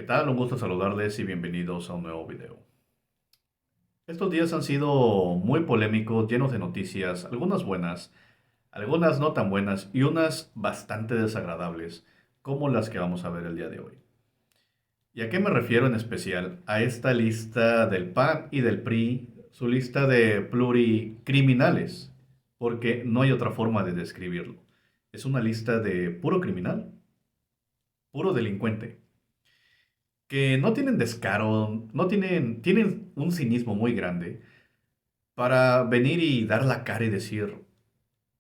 tal? Un gusto saludarles y bienvenidos a un nuevo video. Estos días han sido muy polémicos, llenos de noticias, algunas buenas, algunas no tan buenas y unas bastante desagradables, como las que vamos a ver el día de hoy. ¿Y a qué me refiero en especial? A esta lista del PAN y del PRI, su lista de pluricriminales, porque no hay otra forma de describirlo. Es una lista de puro criminal, puro delincuente, que no tienen descaro, tienen un cinismo muy grande para venir y dar la cara y decir,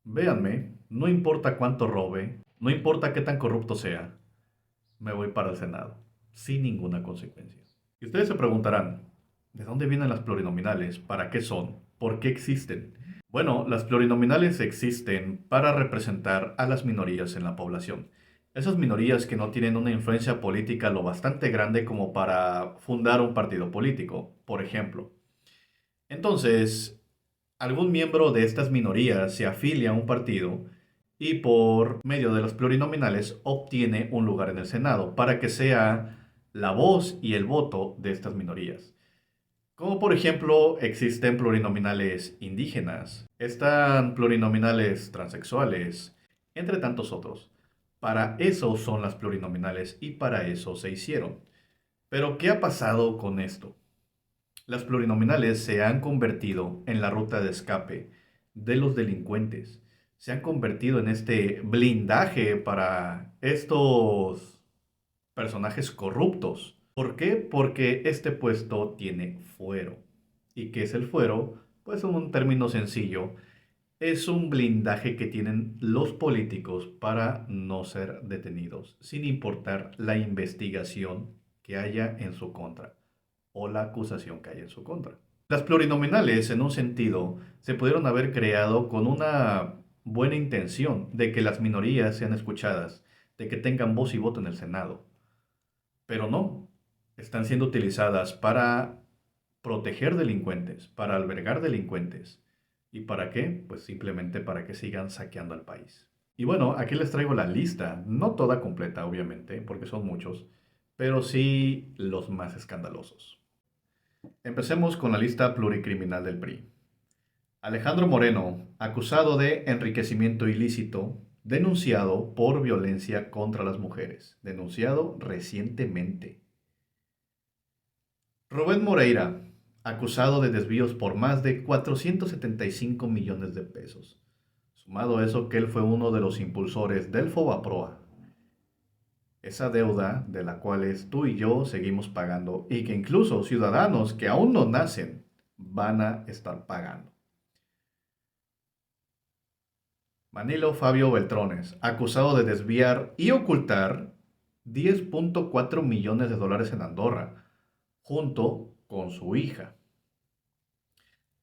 véanme, no importa cuánto robe, no importa qué tan corrupto sea, me voy para el Senado, sin ninguna consecuencia. Y ustedes se preguntarán, ¿de dónde vienen las plurinominales? ¿Para qué son? ¿Por qué existen? Bueno, las plurinominales existen para representar a las minorías en la población. Esas minorías que no tienen una influencia política lo bastante grande como para fundar un partido político, por ejemplo. Entonces, algún miembro de estas minorías se afilia a un partido y por medio de los plurinominales obtiene un lugar en el Senado para que sea la voz y el voto de estas minorías. Como por ejemplo existen plurinominales indígenas, están plurinominales transexuales, entre tantos otros. Para eso son las plurinominales y para eso se hicieron. Pero ¿qué ha pasado con esto? Las plurinominales se han convertido en la ruta de escape de los delincuentes. Se han convertido en este blindaje para estos personajes corruptos. ¿Por qué? Porque este puesto tiene fuero. ¿Y qué es el fuero? Pues en un término sencillo, es un blindaje que tienen los políticos para no ser detenidos, sin importar la investigación que haya en su contra o la acusación que haya en su contra. Las plurinominales, en un sentido, se pudieron haber creado con una buena intención de que las minorías sean escuchadas, de que tengan voz y voto en el Senado. Pero no, están siendo utilizadas para proteger delincuentes, para albergar delincuentes. ¿Y para qué? Pues simplemente para que sigan saqueando al país. Y bueno, aquí les traigo la lista, no toda completa, obviamente, porque son muchos, pero sí los más escandalosos. Empecemos con la lista pluricriminal del PRI. Alejandro Moreno, acusado de enriquecimiento ilícito, denunciado por violencia contra las mujeres, denunciado recientemente. Rubén Moreira, acusado de desvíos por más de 475 millones de pesos. Sumado a eso que él fue uno de los impulsores del Fobaproa, esa deuda de la cual tú y yo seguimos pagando y que incluso ciudadanos que aún no nacen van a estar pagando. Manilo Fabio Beltrones, acusado de desviar y ocultar 10.4 millones de dólares en Andorra, junto con su hija.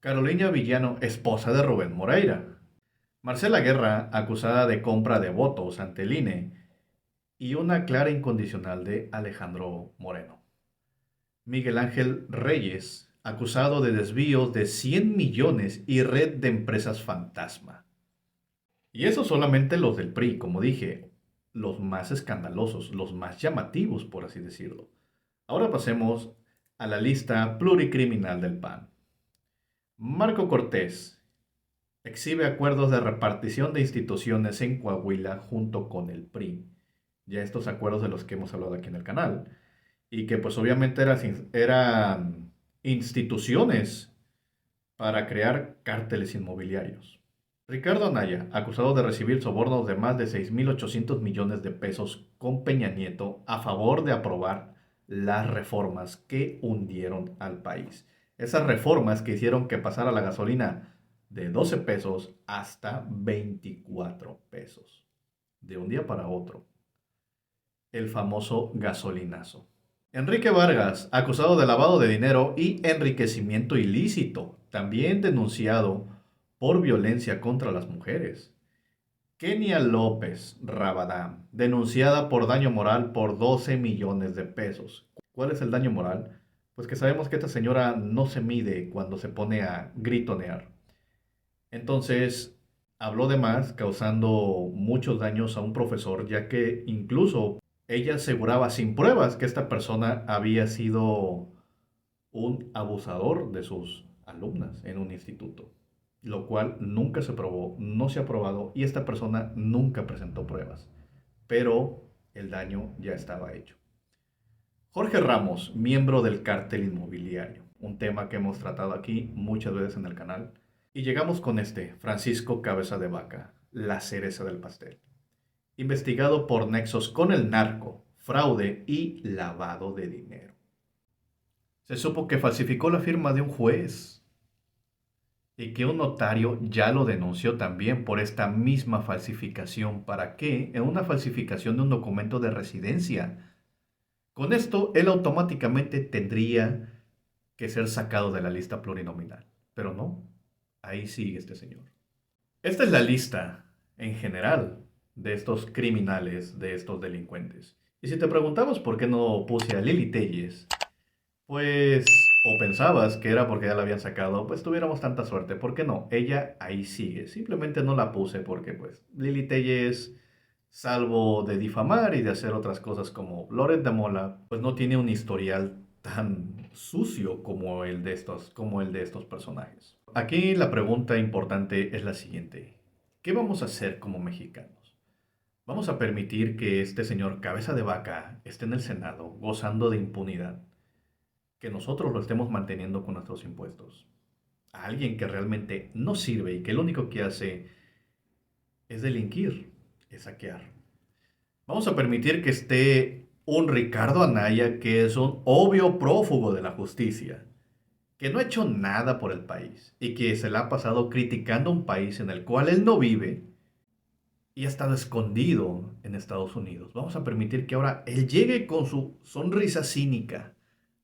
Carolina Villano, esposa de Rubén Moreira. Marcela Guerra, acusada de compra de votos ante el INE. Y una clara incondicional de Alejandro Moreno. Miguel Ángel Reyes, acusado de desvíos de 100 millones y red de empresas fantasma. Y eso solamente los del PRI, como dije, los más escandalosos, los más llamativos, por así decirlo. Ahora pasemos a la lista pluricriminal del PAN. Marco Cortés exhibe acuerdos de repartición de instituciones en Coahuila junto con el PRI. Ya estos acuerdos de los que hemos hablado aquí en el canal. Y que pues obviamente eran instituciones para crear cárteles inmobiliarios. Ricardo Anaya, acusado de recibir sobornos de más de 6.800 millones de pesos con Peña Nieto a favor de aprobar las reformas que hundieron al país. Esas reformas que hicieron que pasara la gasolina de 12 pesos hasta 24 pesos. De un día para otro. El famoso gasolinazo. Enrique Vargas, acusado de lavado de dinero y enriquecimiento ilícito, también denunciado por violencia contra las mujeres. Kenia López Rabadán, denunciada por daño moral por 12 millones de pesos. ¿Cuál es el daño moral? Pues que sabemos que esta señora no se mide cuando se pone a gritonear. Entonces, habló de más, causando muchos daños a un profesor, ya que incluso Ella aseguraba sin pruebas que esta persona había sido un abusador de sus alumnas en un instituto, lo cual nunca se probó, no se ha probado y esta persona nunca presentó pruebas, pero el daño ya estaba hecho. Jorge Ramos, miembro del cártel inmobiliario, un tema que hemos tratado aquí muchas veces en el canal, y llegamos con Francisco Cabeza de Vaca, la cereza del pastel, investigado por nexos con el narco, fraude y lavado de dinero. Se supo que falsificó la firma de un juez y que un notario ya lo denunció también por esta misma falsificación. ¿Para qué? En una falsificación de un documento de residencia. Con esto, él automáticamente tendría que ser sacado de la lista plurinominal. Pero no, ahí sigue este señor. Esta es la lista, en general, de estos criminales, de estos delincuentes. Y si te preguntamos por qué no puse a Lili Telles, pues, o pensabas que era porque ya la habían sacado, pues tuviéramos tanta suerte. ¿Por qué no? Ella ahí sigue. Simplemente no la puse porque, pues, Lili Telles, salvo de difamar y de hacer otras cosas como Loret de Mola, pues no tiene un historial tan sucio como el de estos personajes. Aquí la pregunta importante es la siguiente. ¿Qué vamos a hacer como mexicanos? ¿Vamos a permitir que este señor cabeza de vaca esté en el Senado gozando de impunidad? Que nosotros lo estemos manteniendo con nuestros impuestos. A alguien que realmente no sirve y que lo único que hace es delinquir, es saquear. Vamos a permitir que esté un Ricardo Anaya que es un obvio prófugo de la justicia, que no ha hecho nada por el país y que se la ha pasado criticando un país en el cual él no vive y ha estado escondido en Estados Unidos. Vamos a permitir que ahora él llegue con su sonrisa cínica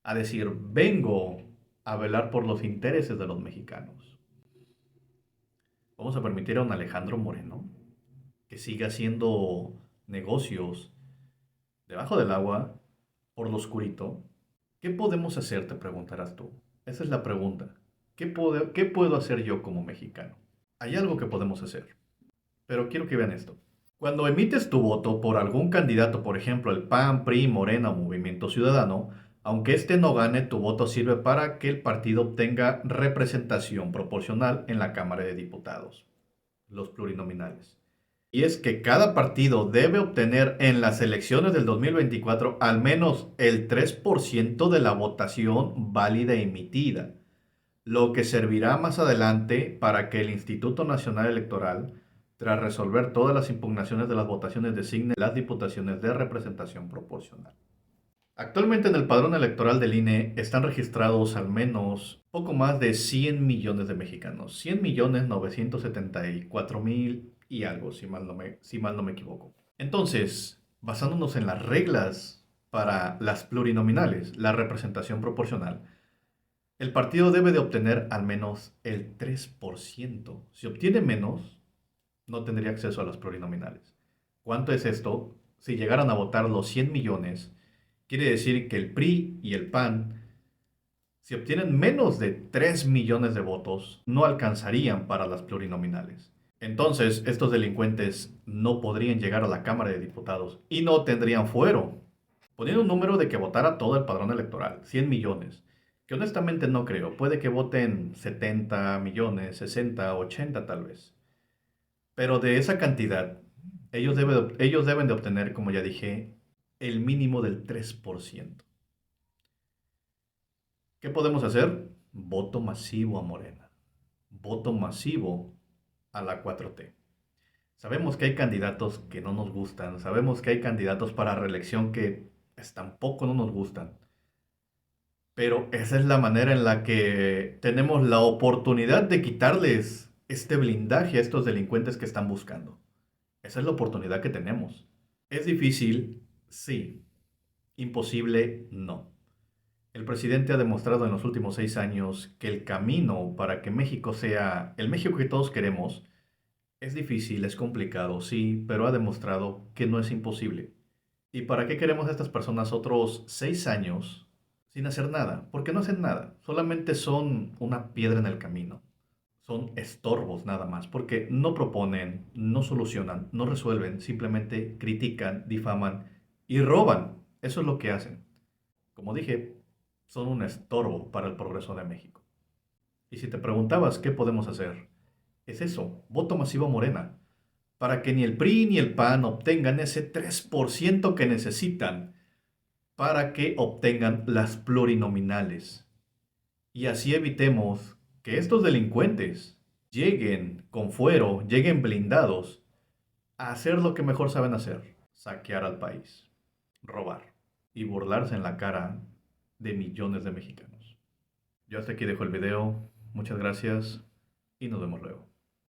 a decir, vengo a velar por los intereses de los mexicanos. Vamos a permitir a un Alejandro Moreno que siga haciendo negocios debajo del agua, por lo oscurito. ¿Qué podemos hacer? Te preguntarás tú. Esa es la pregunta. ¿Qué puedo hacer yo como mexicano? Hay algo que podemos hacer, pero quiero que vean esto. Cuando emites tu voto por algún candidato, por ejemplo el PAN, PRI, Morena o Movimiento Ciudadano, aunque este no gane, tu voto sirve para que el partido obtenga representación proporcional en la Cámara de Diputados, los plurinominales. Y es que cada partido debe obtener en las elecciones del 2024 al menos el 3% de la votación válida emitida, lo que servirá más adelante para que el Instituto Nacional Electoral, tras resolver todas las impugnaciones de las votaciones, designe las diputaciones de representación proporcional. Actualmente en el padrón electoral del INE están registrados al menos poco más de 100 millones de mexicanos, 100 millones 974 mil y algo, si mal no me equivoco. Entonces, basándonos en las reglas para las plurinominales, la representación proporcional, el partido debe de obtener al menos el 3%. Si obtiene menos, no tendría acceso a las plurinominales. ¿Cuánto es esto? Si llegaran a votar los 100 millones, quiere decir que el PRI y el PAN, si obtienen menos de 3 millones de votos, no alcanzarían para las plurinominales. Entonces, estos delincuentes no podrían llegar a la Cámara de Diputados y no tendrían fuero. Poniendo un número de que votara todo el padrón electoral, 100 millones, que honestamente no creo, puede que voten 70 millones, 60, 80 tal vez. Pero de esa cantidad, ellos deben de obtener, como ya dije, el mínimo del 3%. ¿Qué podemos hacer? Voto masivo a Morena. Voto masivo a la 4T. Sabemos que hay candidatos que no nos gustan. Sabemos que hay candidatos para reelección que pues, tampoco no nos gustan. Pero esa es la manera en la que tenemos la oportunidad de quitarles este blindaje a estos delincuentes que están buscando. Esa es la oportunidad que tenemos. ¿Es difícil? Sí. Imposible, no. El presidente ha demostrado en los últimos 6 años que el camino para que México sea el México que todos queremos es difícil, es complicado, sí, pero ha demostrado que no es imposible. ¿Y para qué queremos a estas personas otros 6 años sin hacer nada? Porque no hacen nada, solamente son una piedra en el camino. Son estorbos nada más, porque no proponen, no solucionan, no resuelven, simplemente critican, difaman y roban. Eso es lo que hacen. Como dije, son un estorbo para el progreso de México. Y si te preguntabas qué podemos hacer, es eso, voto masivo Morena, para que ni el PRI ni el PAN obtengan ese 3% que necesitan para que obtengan las plurinominales. Y así evitemos que estos delincuentes lleguen con fuero, lleguen blindados a hacer lo que mejor saben hacer, saquear al país, robar y burlarse en la cara de millones de mexicanos. Yo hasta aquí dejo el video, muchas gracias y nos vemos luego.